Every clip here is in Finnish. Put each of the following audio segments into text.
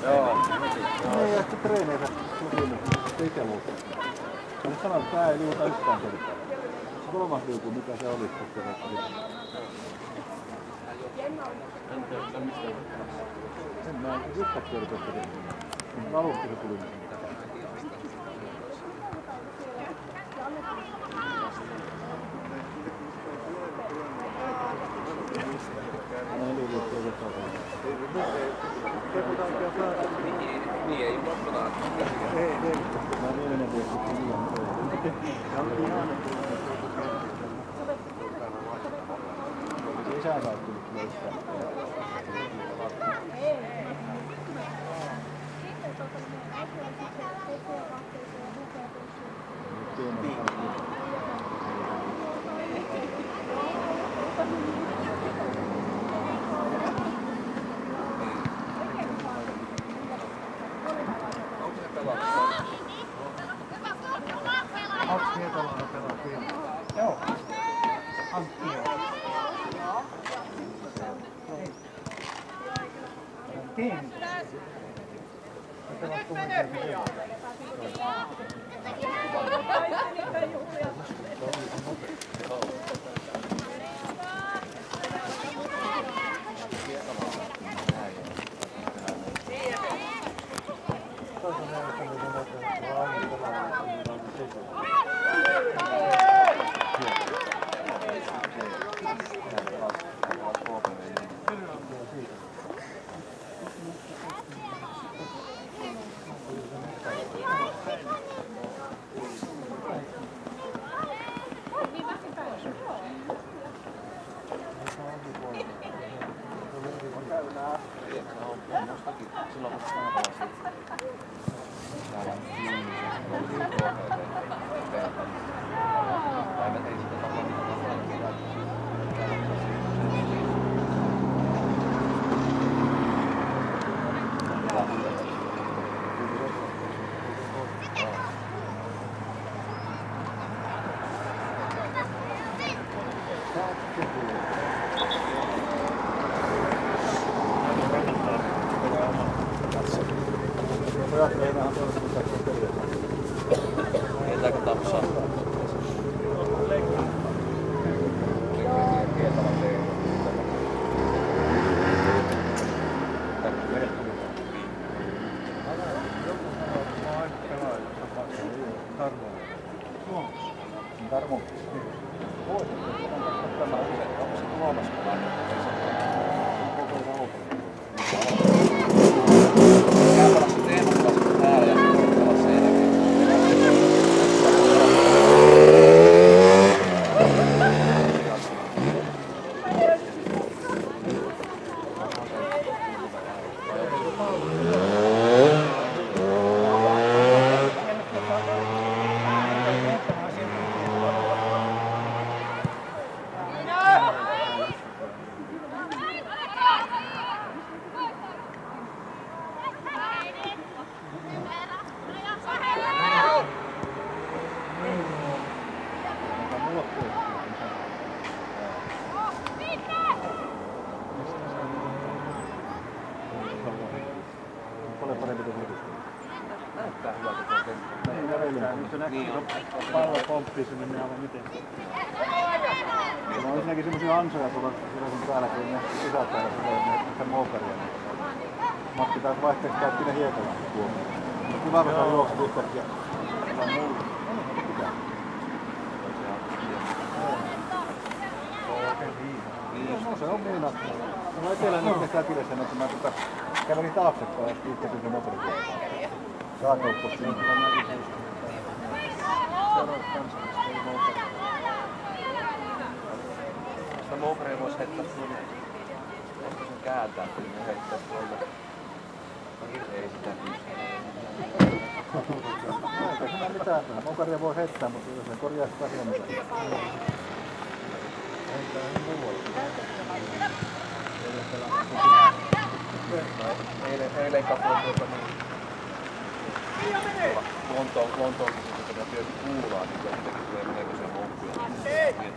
Joo. Ei ehkä treeneitä sopimus ikäluokka. Mä nyt sanon, että tää ei liuta yhtään kertaa. Se kolmas liuku, mikä se oli sitten sen mä en yhtä kertaa tehnyt. Alusta se tuli. Niin ei muisteta. Ei. Mä oon ennen vuosi sitten liian. Isä saa tullut kyllä yhtään. Joo. Antti. Team. Heitäkö tapsaa? Tarmo. Paljon parempi kuin Helsingin. Näyttää hyvältä tuo kenttä. Nyt se näkyy, kun pallo pomppii sinne, niin aivan miten. Siinä on ensinnäkin semmosia ansoja tuolla sun päällä, kun ne sisäpäällä sitä moukaria. Matti taas vaihteeksi käytti ne hiekalla tuomioon. Hyvä, kun saa juokset yhtäkkiä. No se on miinattu. Mä etelän nyt kätille sen, että mä kävelin taaksepäin ja yhtäkin se motorikieltä. Saakauppo siinä. Sitä moukaria vois heittää tuonne. Voisiko sen kääntää, kun ne heittäis tuolle. Ei sitä Eikä siinä mitään. Moukaria voi heittää, mutta jos sen korjaa sitä asiaa mitään. Eilen katsoin tuota niin. Lontoon kun tätä työtä kuulaa, niin kyllä sitäkin tulee melkoisia moukkuja.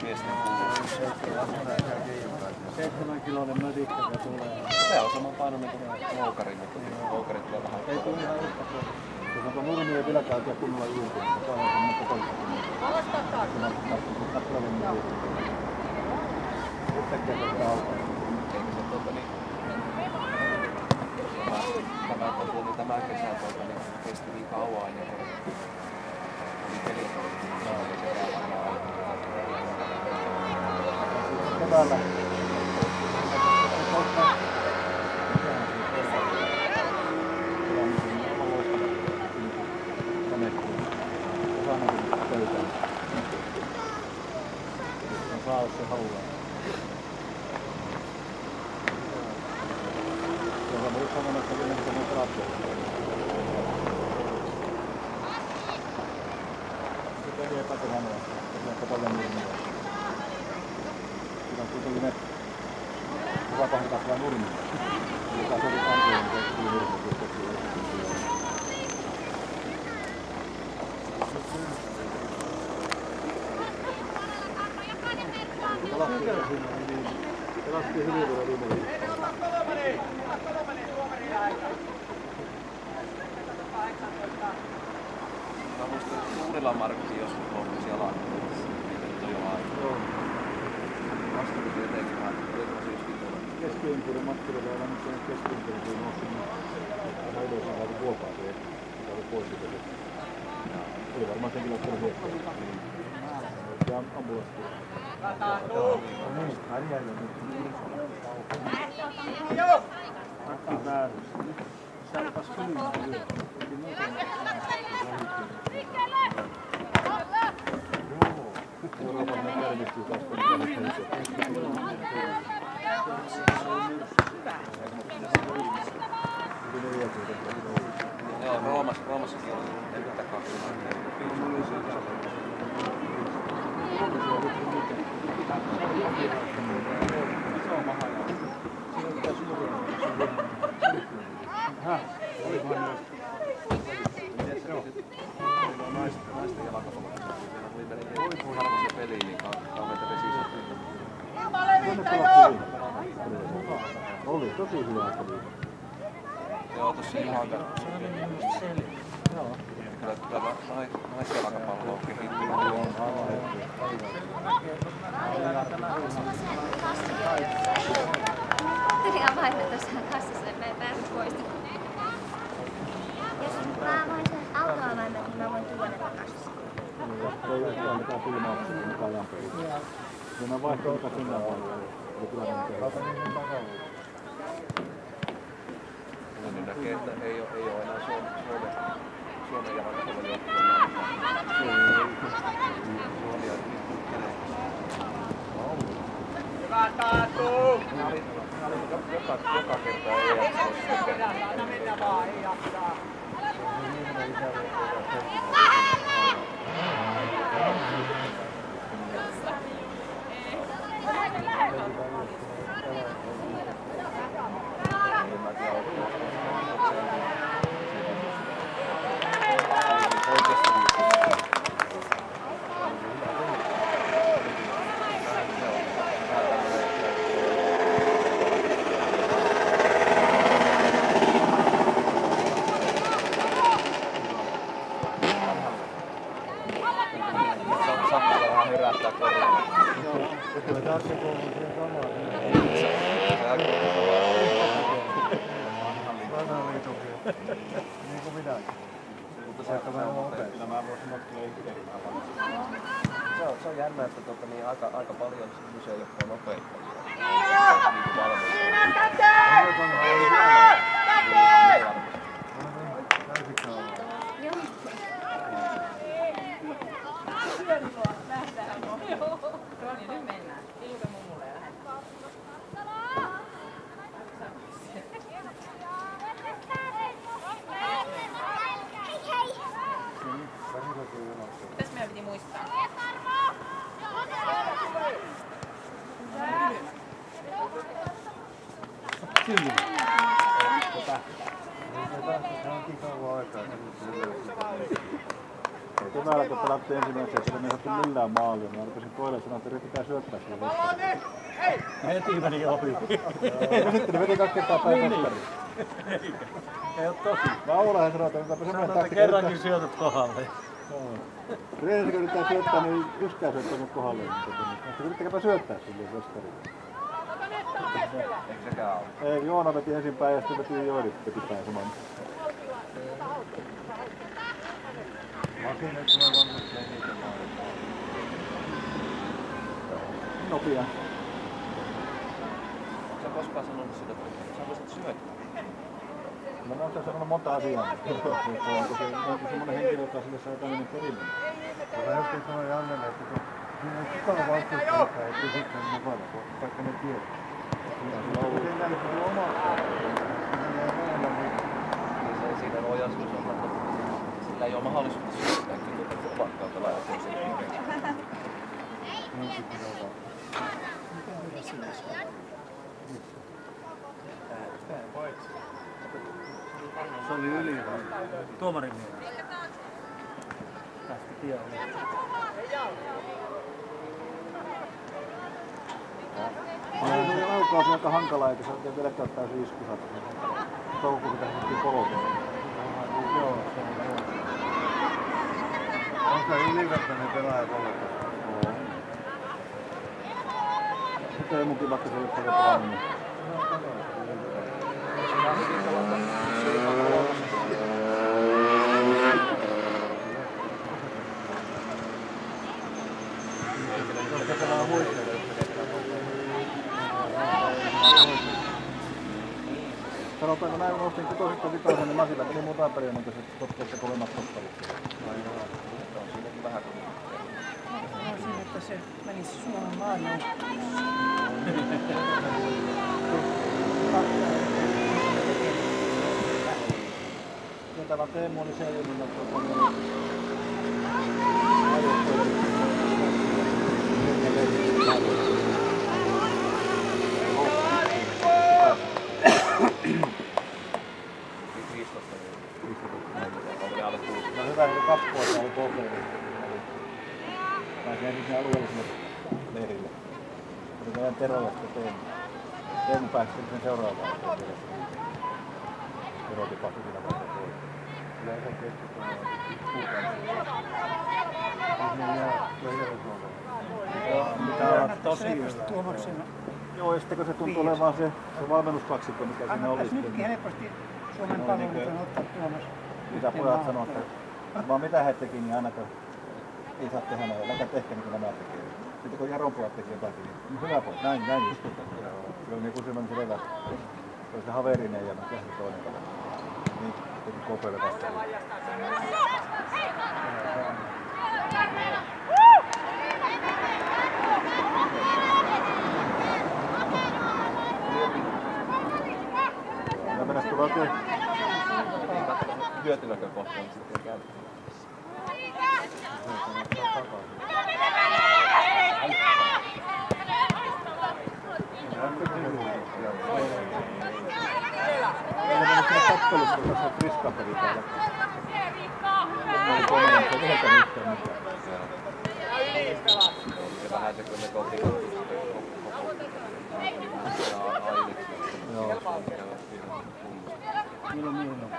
Miesten kuulaa. 7-kiloinen mötikkä se tulee. Se on saman painoinen kuin moukari, mutta moukari tulee vähän. Ei tule ihan yhtä kuin. Jos onko nurmi ei vieläkään oikein kunnolla irti, niin se on semmoinen kokonaisuus. Yhtäkkiä se alkaa. Eikä se tämä kesä niin kesti niin kauan ja oli pelit keväällä. Saa jos se haluaa. Se on myös samoin, että vielä mitä on pelattu. Sitten ei epätevänä. Se on paljon nurmia. Siinä on kuitenkin ne hyvä pahentaa kyllä nurmia. Joka se oli kantoja, niin se tuli nurmia. Pelattiin hyvin vielä viime viikolla. Mä muistan, että Suurilla markki joskus loppui siellä laitteessa. Niitä nyt on jo aika. Joo. Vastuullisesti jotenkin vähän. Oliko syyskin tuolla? Keski-Inkurin matkiloilla on nyt Keski-Inkurin noussut. Vähän ylös on saatu vuopaa se. Sitä oli pois siitä. Oli varmaan senkin loppuun hiekkoja. Ja ambulanssi. Niin, Karjalla nyt. Rakkaan vääryys. Se alkaa suuntaan yö. Eli muuten Euroopan tervestyy taas kun Joo, Roomassakin oli 42. Naisten jalkapallossa oli melkein harvoin peliin, niin kauheita vesisotteita. Oli tosi hyvä peli. Joo, tossa Juhan kanssa. Joo. Kyllä naisjalkapallo on kehittynyt. Ihan vaihda tuossa kassassa, että mä en pääse pois. Jos mä voin sen autoa vaihda, niin mä voin tuoda takaisin. Ei ole mitään filmauksia, mikä ajan peli. Ja mä vaihtoin mitä sinä vaihtoin. Ja kyllä mä tehdään. Niin näkee, että ei ole enää Suomen jalkapallon joukkueella. Hyvä Taatu! Nämä oli joka kerta ei jaksa. Anna mennä vaan, ei jaksaa. Niin kuin minäkin. Mutta se, että mä oon nopea. Kyllä mä voisin notkelee itse. Se on jännä, että aika paljon kyse jotka on nopeita. Roni, nyt mennään. Ilka mummulle ja lähden. Mitäs meidän piti muistaa? Kyllä. Keväällä kun pelattiin ensimmäisen, että me ei saatu millään maalia, niin arvoisin toille sanoa, että yritetään syöttää sille vestariin. Heti meni ohi. Ja sitten ne veti 2 kertaa päin vestariin. Ei oo tosi. Laulahan sanoo, että Sanotaan, että kerrankin syötät kohdalle. Reenissä kun yritetään syöttää, niin yksikään syöttää mut kohdalle. Mutta yrittäkääpä syöttää sille vestariin. Eikö sekään ole? Ei, Joona veti ensin päin ja sitten veti Joodi veti päin saman. Nopea. Oletko sä koskaan sanonut sitä, että sä voisit syöttää? No mä oon sitä sanonut monta asiaa. Onko se semmonen henkilö, joka sille saa tämmönen perimmen? Mä joskin sanoin Jannelle, että siinä ei kukaan vastustajakaan, ei pysy sen mukana, vaikka ne tiedät. Miten näin se on oma Niin siinä on ojallisuus on, että sillä ei ole mahdollisuutta syöttää, kyllä ovat kautta lailla sen Se oli yli tuomarin mielestä. Tästä tiedä. Se laukaus on aika hankalaa, eikä se oikein vieläkään täysin iskusata. Toukokuussa käsittiin polkeen. Joo, se on joo. On se ylivertainen pelaaja ollenkaan. Sitten ei munkin vaikka se ei ole paljon pelannut. Sanotaanko näin, kun ostin 6-5, niin Masilla meni muuta peliä, niin kuin se totteessa kovemmat tottelut. On siinäkin vähän kuin Haluaisin, että se menisi Suomen maailmanjoukkueeseen. Tämä Teemu oli se, että no hyvä, että 2 vuotta oli kokeillut. Pääsin ensin alueelliselle leirille. Oli meidän Tero ja sitten Teemu. Teemu pääsi sen seuraavaan. Tero tipahti siinä vaiheessa pois. Yleensä keskustellaan kuukausia. Tosi Tuomaksena. Joo, ja sitten kun se tuntui olevan se valmennuskaksikko, mikä siinä oli. Annattaisi nytkin helposti Suomen No, palveluiden ottaa Tuomas. Mitä pojat sanoo, että vaan mitä he teki, niin ainakaan ei saa tehdä näin, älkää tehkä niin kuin nämä tekee. Sitten kun Jaron pojat teki jotakin, niin hyvä pojat, näin just. Se oli niin kuin semmoinen selvä, se oli se haverinen ja mikä se toinen kaveri. Niin, teki Kopelle vastaan. Ja mennäs tulla oikein. hyötynäkökohtaan sitten käy. Meillä meni siinä tappelussa, kun tässä on Friskapeli täällä. Mä olin kolmannen, se yhdeltä mitään mitään. Se vähän se, kun ne kotiin Joo. Milloin mihin on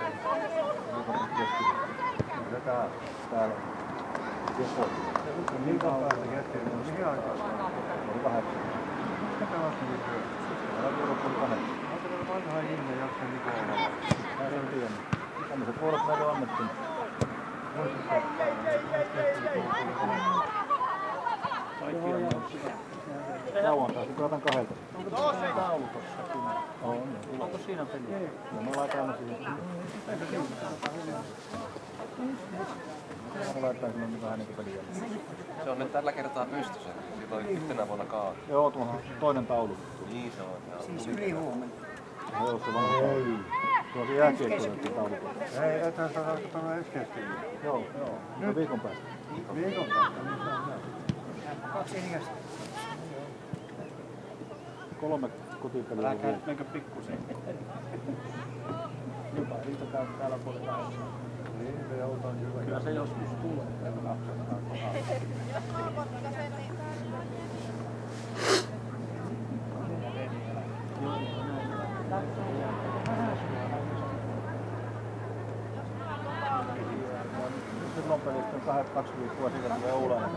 Täällä. Joko. Niin kauan se kesti, mihin aikaan? Oli 8. Mistä pelasit nyt? Täällä on ollut 8. Onko teillä vanha ihminen jaksa Niko olla? Mä en tiedä. Tämmöiset vuorot meille annettiin. kaikki on Lauantai, sitten otan 2. Onko tuossa taulukossakin? On. Onko siinä peliä? Ja me laitamme siihen. Mä laitan sinne vähän niin kuin peliä. Se on nyt tällä kertaa pystyssä. Silloin yhtenä vuonna kaadu. Joo, tuohon toinen taulu. Niin se on. Joo. Siis ylihuomenna. Joo, se vaan ei. Tuo on se jääkiekkoinen taulu. Ei, ethän sä saa sanoa edes keskellä. Joo, joo. No viikon päästä. Viikon päästä. 2 ikäistä. 3 kotipeliä. Älkää nyt menkö pikkusen. Jopa riitä täällä puolella. Niin, se joutaa kyllä. Kyllä se joskus tulee. Silloin pelistä 2 viikkoa siitä tulee Oulainen.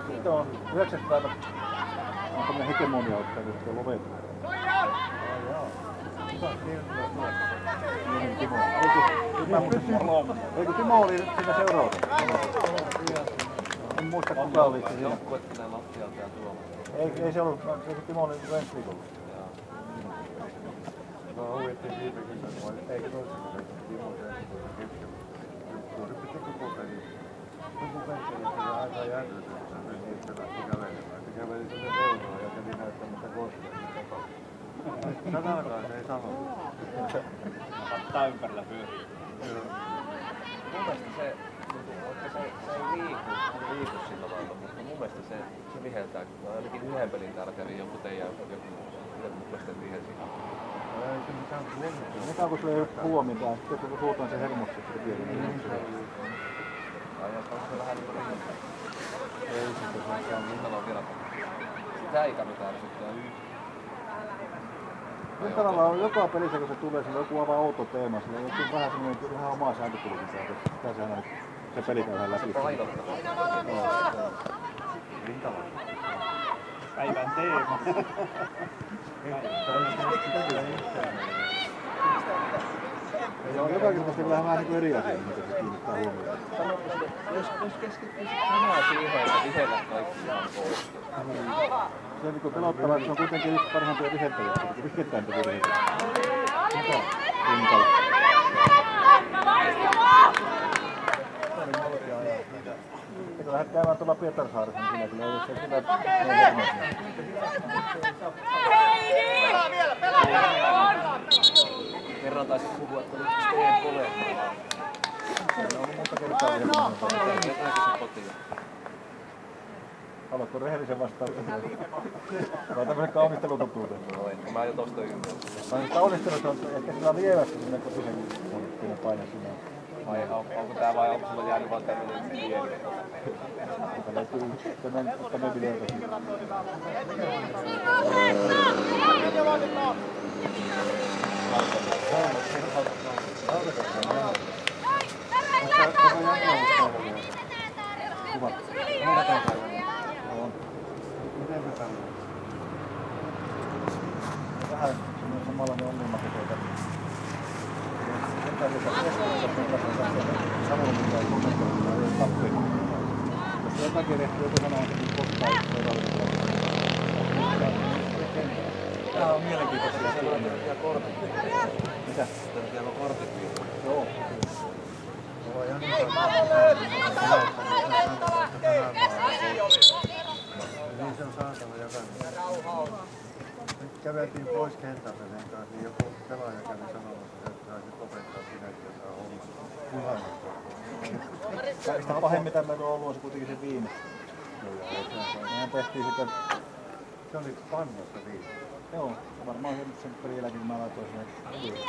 Sitten on 9. päivä on tämmönen hegemonia ottaa, kun sitten on lovettu. Eikö Timo oli siinä seuraavassa? En muista kuka oli siinä. Joukkuet pitää lattialta ja tuolla. Ei se ollut, eikö Timo oli ensi viikolla? No huviettiin viime kesänä, vai eikö toisessa kesänä Timo keskellä. Tuo se piti koko peli. Koko peli oli aika järkytys, kun se meni niistä lähti kävelemään. Se käveli sinne reunaan ja kävi näyttämässä koskea. Sanakaan se ei sanonut. Ottaa ympärillä pyöriä. Mun mielestä se ei liiku sillä lailla, mutta mun mielestä se viheltää. Mä ainakin yhden pelin täällä kävin joku mun mielestä vihelsi. Ei se mitään huomioon. Mikä kun sulla ei ole huomiota, sitten kun puhutaan se hermoksi, että tiedän. Onko se vähän niinku rinnasta? Ei sitten se on. Rintala on vielä. Sitä ei kannata ärsyttää yhtään. Rintalalla on joka pelissä, kun se tulee, sillä on joku aivan outo teema. Sillä on joku vähän semmoinen vähän omaa sääntökulkunsa. Sitä se aina se peli käydään läpi. Painottaa. Rintala. Päivän teema. Ja on joka kerta vähän niin kuin eri asia, mitä se kiinnittää huomioon. Jos keskittyisi enää siihen, että vihellä kaikki ihan pois. Se on niin pelottavaa, että se on kuitenkin yksi parhaimpia viheltäjiä, kun vihjettää niitä virheitä. Mitä? Rintala. Eikö lähdet käymään tuolla Pietarsaaressa, niin siinä kyllä ei ole se kyllä Kerran taisi puhua, että oliko Steen Polemaa. se on ollut monta kertaa vielä. Jätääkö se kotiin? Haluatko rehellisen vastauksen? Vai tämmönen kaunistelutotuuden? No en, mä jo tosta ymmärrän. Kaunistelussa on ehkä sillä lievästi sinne kotisen on siinä paine sinne. Vai onko tää vai onko sulla jäänyt vaan tämmönen pieni? Mutta löytyy tämän videota. Miten se sanoo? Vähän samanlainen ongelma kuin tuota. Sen Samulla pitää kommentoida, ei ole tappeita. Jos jotakin rehtiä, joku sanoo, että nyt kohtaa Tää on mielenkiintoisia suomia. Mitä? Täällä on kortit vielä. Joo. Tuo Jani niin se on saatava jokainen. Nyt käveltiin pois kentältä sen kanssa, niin joku pelaaja kävi sanomassa, että saisit lopettaa sinäkin, jos saa homman. Punainen. Kaikista pahemmin mitä meillä on ollut on se kuitenkin se viime. Mehän tehtiin sitten, Se oli pannassa viime. joo, varmaan sen perilläkin mä laitoin sinne.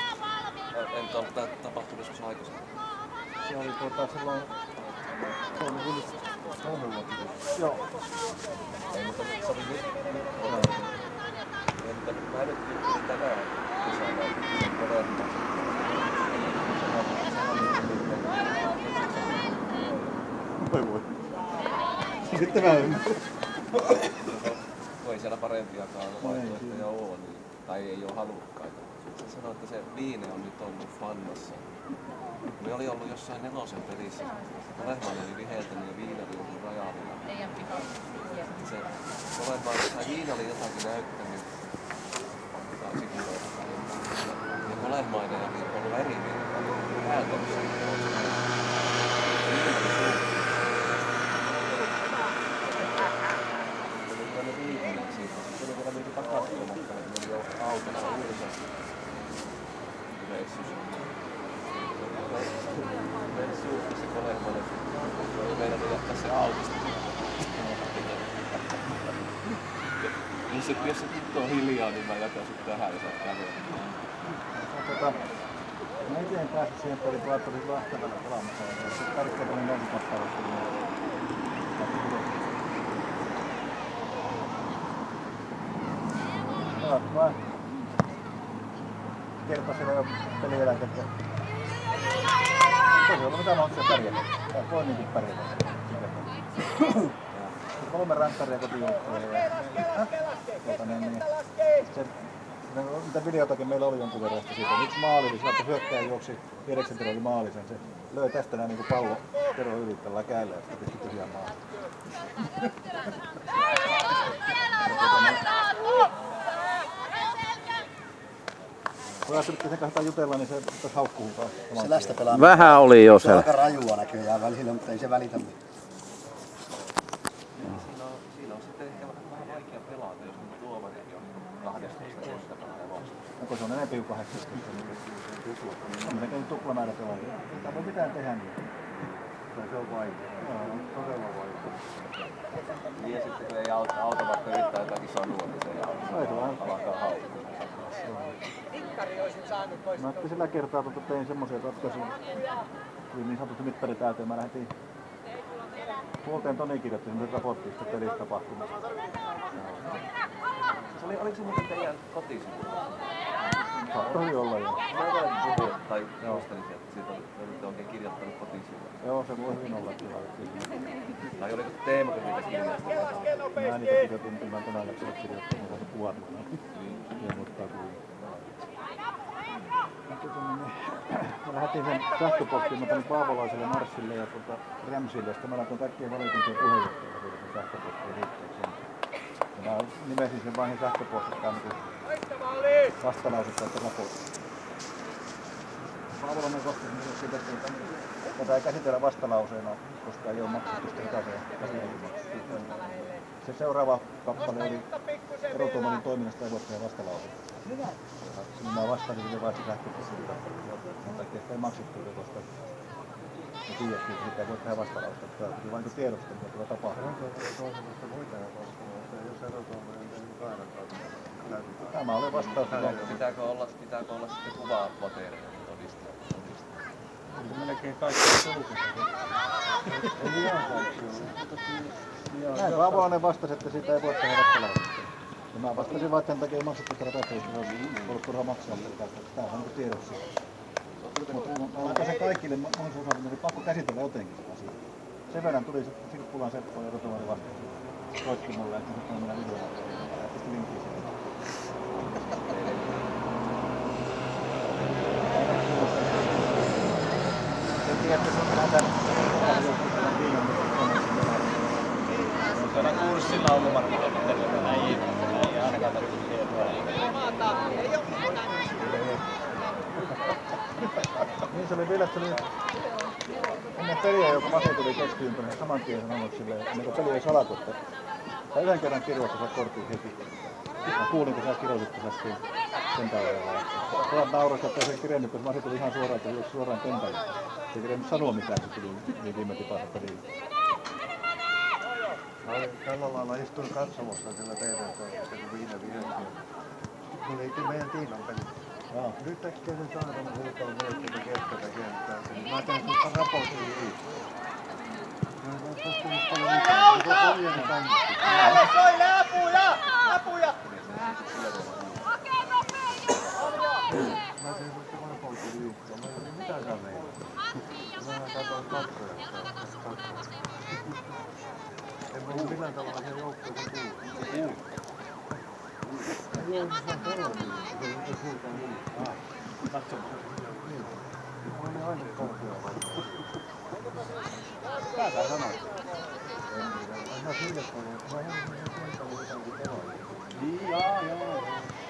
Entä onko tää tapahtunut joskus aikaisemmin? Se oli silloin, se oli yli, 3 vuotta. joo. Ei, mutta se oli nyt. Entä mä nyt juttelin tänään kesällä, sen todella. Voi. Sitten mä ymmärrän. Voi siellä parempiakaan vaihtoehtoja ole, niin, tai ei ole halukkaita. Se sanoi, että se Viine on nyt ollut fannassa. Me oli ollut jossain 4 pelissä. Kolehmainen oli viheltänyt ja Viine oli ollut rajalla. Teidän pihalla. Se Kolehmainen tai Viine oli jotakin näyttänyt. Taisi kuulla. Ja Kolehmainen oli ollut eri mieltä. Häältämässä. Ne viimeinen siitä. Se tuli vielä niinku takaisin, mutta ne oli jo autossa yhdessä reissussa. Reissuutti se Kolehmainen. Se oli meidän jättää se autosta. Jos se nyt on hiljaa, niin mä jätän sut tähän ja saat käydä. Mä en päässyt siihen peliin, kun ajattelin Lahtevalla pelaamassa. Se tärkeä tämmöinen nousutappavassa. Pelat vaan. Kertasin jo pelieläkettä. Tosi olla mitään mahdollisia pärjätä. Tää voi niinku pärjätä. 3 rankkaria kotijoukkoja. Mitä videotakin meillä oli jonkun verran siitä. Yksi maali, niin sieltä hyökkääjä juoksi 9 Tero oli maalisen. Se löi tästä näin niinku pallo Tero yli tällä kädellä ja sitten pisti tyhjään maahan. Kun ajattelit sen kanssa jutella, niin se pitäisi haukkuun taas. Se lästä pelaa. Vähän oli jo Se on aika rajua näköjään välillä, mutta ei se välitä mitään. Siinä on sitten ehkä vähän vaikea pelata, jos niin tuomarikin on 12 vuotta pelossa. Onko se on enemmän kuin 18? On melkein tuplamäärä pelaajia. Mitä voi mitään tehdä niin? Se on vaikea. Todella vaikea. Niin ja sitten kun ei auta vaikka yrittää jotakin sanoa, niin se alkaa haukkumaan. Mä ajattelin sillä kertaa, että tein semmoisia ratkaisuja. Tuli niin sanotusti mittari täyteen. Mä lähdin puolteen Toni kirjoitti semmoisen raporttista pelissä tapahtumasta. Oliko se muuten teidän kotisivuilla? Saattoi olla jo. Mä jotain puhua, tai muistelin sieltä, että siitä olitte oikein kirjoittanut kotisivuilla. Joo, se voi hyvin olla kyllä. Tai oliko Teemokin niitä kirjoittanut? Mä niitä kirjoitin, kun mä tänään läksivät kirjoittamaan, mä saan kuvat. Ilmoittaa kuin. Mä lähetin sen sähköpostiin, mä panin Paavolaiselle, Marssille ja Rämsille, ja sitten mä laitoin kaikkien valiokuntien puheenjohtajille sen sähköpostiin liitteeksi. Ja mä nimesin sen vain sähköpostista vastalausetta, että raportti. Paavolainen vastasi myös siitä, että tätä ei käsitellä vastalauseena, koska ei ole maksettu etäiseen käsittelymaksuun. Se seuraava kappale oli erotuomarin toiminnasta ei voi tehdä vastalausetta. Mä vastasin sille vain sähköpostilla. Sen takia sitä ei maksettu, koska me tiedettiin, että sitä ei voi tehdä vastalausetta. Tämä tuli vain tiedosta, mitä tulee tapahtumaan. Tämä oli vastaus. Pitääkö olla sitten kuvaa materiaalia todistaa? Melkein kaikki sulkista. Ei ihan kaikki ole. Näin Paavolainen vastasi, että siitä ei voi tehdä vastalausetta. Ja mä vastasin vaan, että sen takia ei maksettu tätä ratkaisusta, se on ollut turha maksaa. Tämä on niin tiedossa. Mutta mä laitan sen kaikille, monissa osalta oli pakko käsitellä jotenkin sitä asiaa. Sen verran tuli Silppulan Seppo ja Rotovari vastaus. Soitti mulle, että se on meidän videolla. Ja pisti linkkiä siihen. Se tiedätte, että se on tämän Täällä kurssilla ollut varmaan mitään, ei ainakaan tarvitse tietoa. Niin se oli vielä, että se oli ennen peliä, joka Mase tuli keskiympärille, saman tien sanonut silleen, ennen kuin peli ei salatu, että sä yhden kerran kirjoittaa sä kortin heti. Mä kuulin, kun sä kirjoitit sen kentällä. Saat naurasta, että se kirjannut, kun Mase tuli ihan suoraan, että juoksi suoraan kentälle. Se ei kirjannut sanoa mitään, kun se tuli niin viime tipassa peliin. Mä olin tällä lailla istuin katsomassa sillä TV-toimissa, kun viime vihjattiin. Tuli meidän Tiinan peli. Nyt äkkiä se saadaan huutaa voittaa keskeltä kenttää. Mä tein susta raportin yli. Mä en ole postunut paljon mitään. Koko pohjani tänne. Soille apuja! Apuja! Mä tein susta raportin yli. Mä en ole mitään sanneita. Mä katsoin katsoja. En mä ole millään tavalla sen joukkueeseen kuullut. Joo, se on pelannut. Se on nyt huutaa niin. Katsomaan. Niin. Mä olin aina korkealla. Mitä sä sanoit? Mä hiljattelin, että mä haluaisin sen kentälle jotakin pelaajia. Niin, joo.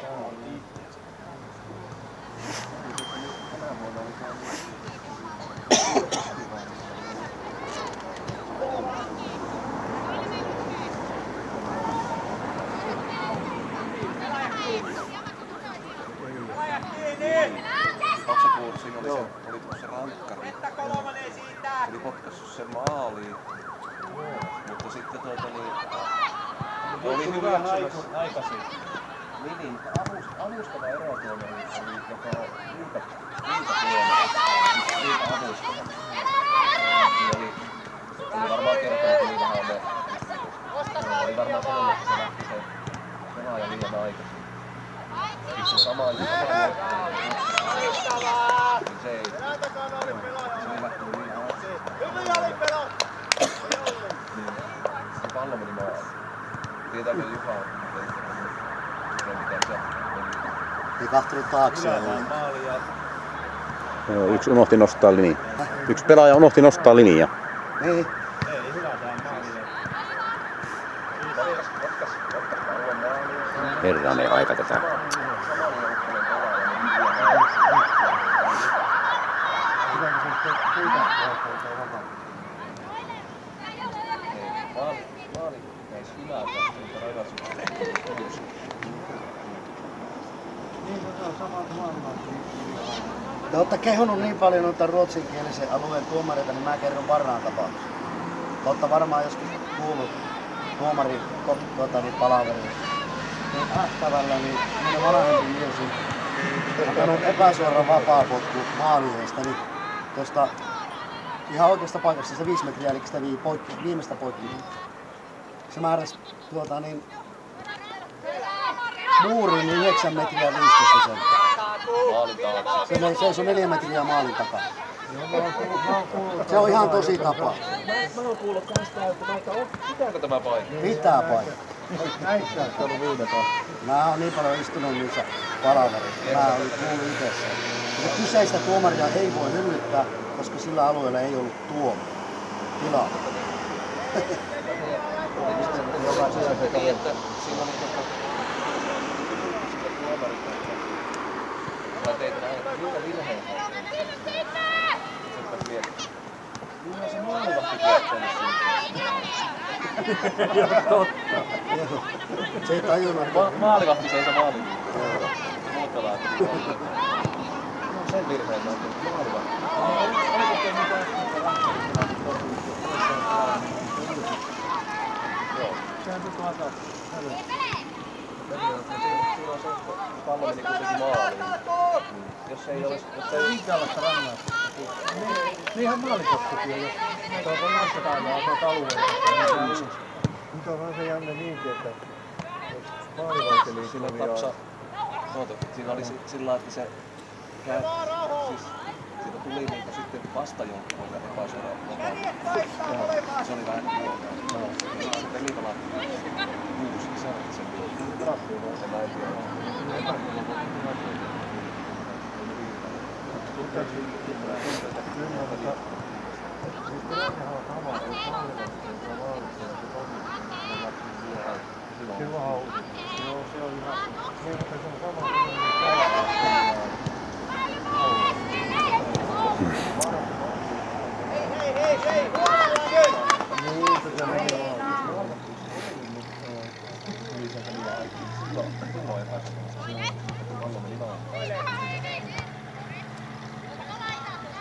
Tää on niin. Tänä vuonna oli saanut Oletko sä kuullut, siinä oli se rankkari. Oli potkassut sen maaliin. Mutta sitten oli hyväksymässä. Aikaisin. Niin, avustava erotuomari oli joka iltapuolella. kertaa tuli vähän me. Oli varmaan sanonut, että se lähti se pelaaja liian aikaisin. Se sama juttu. Se ei lähtenyt liian aikaisin. Se pallo meni maalle. Tietääkö Juha, miten se meni? Ei kahtunut taakseen. Joo, yksi unohti nostaa linjaa. Yksi pelaaja unohti nostaa linjaa. Niin. Herranen aika tätä. Maali näis hylätä, mutta rajasuus. Te olette kehunut niin paljon noita ruotsinkielisen alueen tuomareita, niin mä kerron varmaan tapauksen. Te olette varmaan joskus kuullut tuomarin palaverin. Niin Ähtävällä, niin minun vanhempi mies on antanut epäsuoran vapaapotku maalieesta, niin tuosta ihan oikeasta paikasta se 5 metriä, eli sitä viimeistä poikki. Se määräsi muuriin niin 9 metriä 15 senttiä. Se seisoi 4 metriä maalin takaa. Se on ihan tosi tapa. Mä oon kuullut tästä, että pitääkö tämä paikka? Pitää paikka. Näissä on ollut viime taas. Mä oon niin paljon istunut niissä palaverissa. Mä olin kuullut itse sen. Ja kyseistä tuomaria ei voi hyllyttää, koska sillä alueella ei ollut tuomari. Tilaa. Niin, että siinä oli mä tein minkä virheen minä se maalivahti kiertänyt siitä. Totta. Se ei tajunnut. Maalivahti seisoi maalin. Muuttalaa. Sen virheen mä tein maalivahti. Joo. Sehän tuli tuolta. Siinä on se, että pallo meni kuitenkin maaliin. Jos ei olisi... Minkäänlaista rangaistusta. Niinhän maalikotkukin, jos tuolta nostetaan tuolta alueelta. Nyt on vaan se jännä niinkin, että jos maalivahteli silloin tapsa... Siinä oli sillä että se... Siis siitä tuli niinku sitten vastajoukkoon epäsuoraan. Se oli vähän huonoa. Ja sitten se peli pelattiin 6 sisältä sen videon. Se mä en tiedä.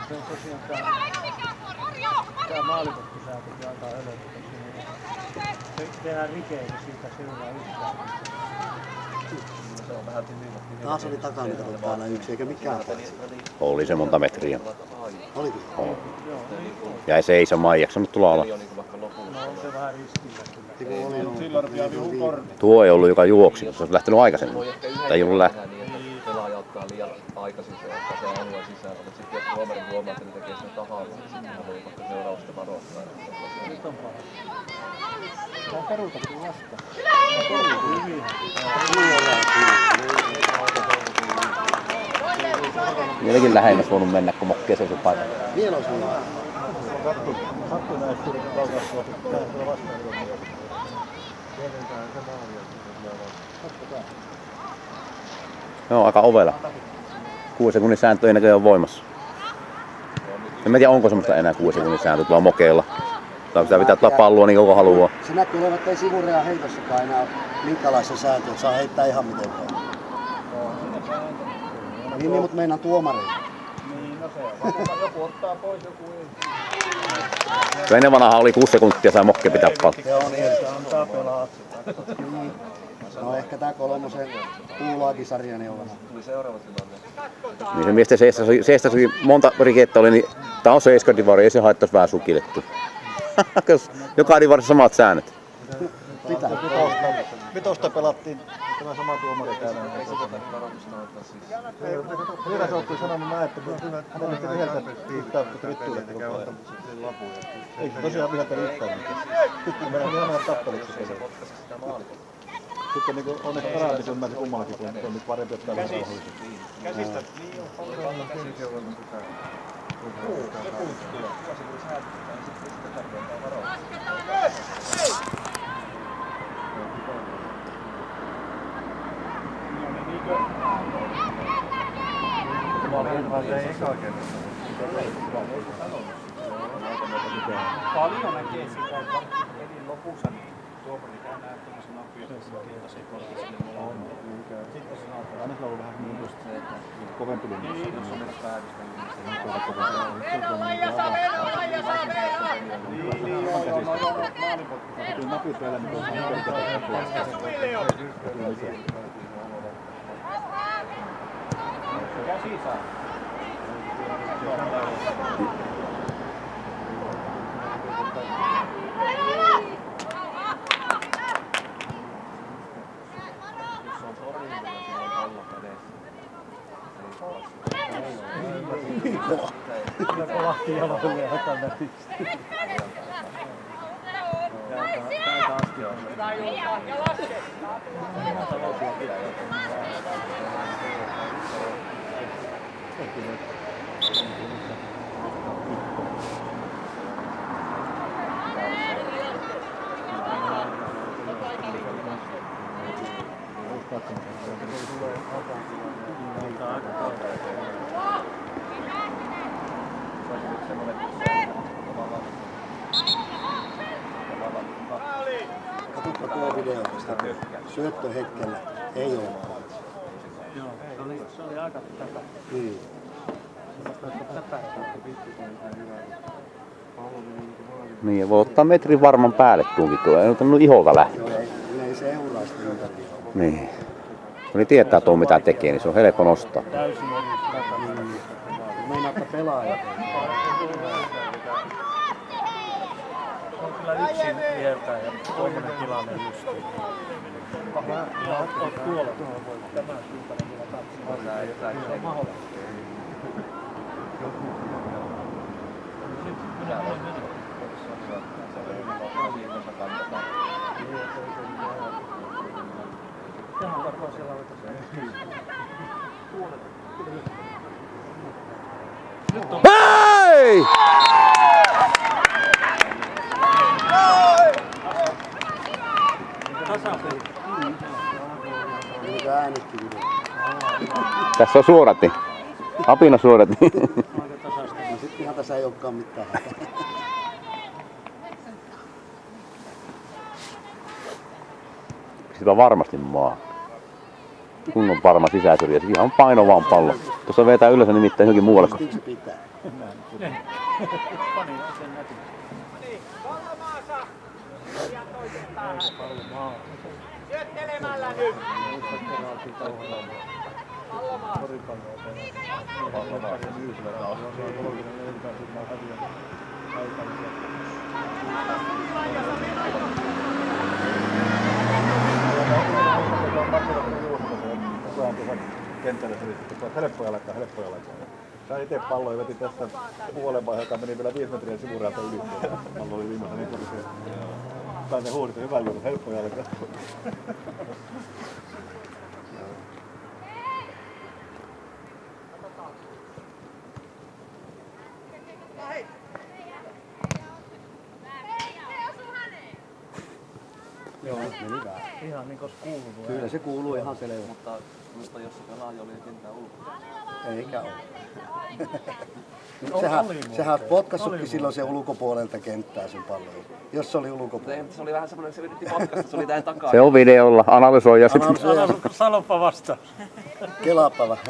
Se on tosiaan tää maalikotkusäätökin antaa helpotusta. Se tehdään rikeitä siitä seuraa yhtään. Se on vähän tyyliä. Taas oli takana täällä yksi, eikä mikään paitsi. Oli se monta metriä. Olikin? Oo. Jäi seisomaan, ei jaksanut tulla alas. No on se vähän riskillä kyllä. Sillä rupeaa vihu korni. Tuo ei ollut joka juoksi, se olisi lähtenyt aikaisemmin. Tai ei ollut lähtenyt. Pelaaja ottaa liian aikaisin se alueen sisällä, mutta sitten jos tuomari huomaa, että ne tekee sen tahallaan, niin sitten hän voi vaikka seurausta varoittaa. Nyt on paha. Tää on peruutettu vastaan. Hyvin. Vieläkin lähemmäs voinut mennä, kun mokkee se paikka. Vielä olisi hyvä. Sattu näistä yritetty laukaistua, että tää on vastaan. Tiedetään se maali, Katsotaan. Joo, aika ovela. 6 sekunnin sääntö ei näköjään ole voimassa. En tiedä, onko semmoista enää 6 sekunnin sääntö tuolla mokeilla. Tai sitä pitää ottaa palloa niin koko haluaa. Se näkyy olevan, että ei sivureja heitossakaan enää minkälaisen sääntöön, että saa heittää ihan miten vaan. Niin, mutta meinaan tuomareita. Niin, no se on. Joku ottaa pois, joku ei. Ennen vanhaa oli 6 sekuntia, saa mokke pitää palloa. Se on niin. Se antaa pelaa. Niin. No ehkä tää kolmosen puulaakisarja niin on vähän. Tuli seuraava tilanne. Niin se mies seistasi monta rikettä oli, niin tää on 7 divari, ei se haittaisi vähän sukillettu. Joka divarissa samat säännöt. Pitää. Vitosta pelattiin tämä sama tuomari täällä. Vielä otti sanonut näin, että hänelle ei viheltä yhtään vittuudet koko ajan. Ei tosiaan viheltä yhtään mitään. Meidän on ihan tappeluksi se. Sitten niin onneksi paremmin ymmärsi kummallakin, kun on nyt parempi ottaa vähän rauhallisesti. Käsistä niin on paljon pieniseurannut sitä. Se puuttuu. Vuosi kun säädetään, niin sitten tärkeää varoa. Paljon näkee sitä, että pelin lopussa niin tuomari käy näyttämässä nopeasti keltaisen kortin sinne molemmat. Sitten se sanoo, Aina sillä on vähän niin just se, että kovempi linjassa. Niin, jos on näitä päädystä, niin se Kyllä napit vielä, niin käsi saa. Jos on torjunta, niin siinä on pallo kädessä. Niin kova. Kyllä kolahti jaloille ja otan nätistä. Täältä asti on. Hyvä Julka, ja laske! Katsopa tuo video tästä syöttöhetkellä. Ei ole paljon. Joo, se oli aika täpä. Niin. Niin, voi ottaa metrin varman päälle tuunkin, kun ei ole iholta lähteä. Joo, ei seuraa sitä ympäriä. Niin. Kun ne tietää tuon mitä tekee, niin se on helppo nostaa. Täysin eri täpä. Meinaatko pelaajat? On kyllä yksin mieltään ja toinen tilanne justiin. Ja oot tuolla, tuohon voi tämän suuntaan vielä katsomaan. Se on mahdollista. Minä voin mennä. Tähän varmaan siellä oikeastaan. Hei! Tasapeli. Mikä äänetkin video. Tässä on suorati. Apina suorati. No sittenhän tässä ei olekaan mitään. Sitä varmasti maa. Kunnon varma sisäsyrjä. Ihan on paino vaan pallo. Tuossa vetää yleensä nimittäin johonkin muualle. Pystyykö se pitää? Pani oikein nätisti. Vallomaasa! Ja toisen päähän. Syöttelemällä nyt! Vallomaasa! Kentällä selitti, että helppoja laittaa. Sain itse palloa ja veti tästä puolen vaihe, joka meni vielä 5 metriä sivurajalta yli. Pallo oli viimeisen niin korkea. Tai ne huudit, hyvä juttu, helppoja laittaa. Joo, meni vähän. Ihan niin kuin kuuluu. Kyllä se kuuluu ihan selvä. Mutta jos se pelaaja oli kentän ulkopuolella. Eikä ole. Sehän olisi potkassutkin silloin se ulkopuolelta kenttää sen pallon. Jos se oli ulkopuolelta. Se oli vähän semmoinen, se yritti potkasta, se oli näin takaa. Se on videolla, analysoi ja sitten... Sanoppa vastaan. Kelaappa vähän.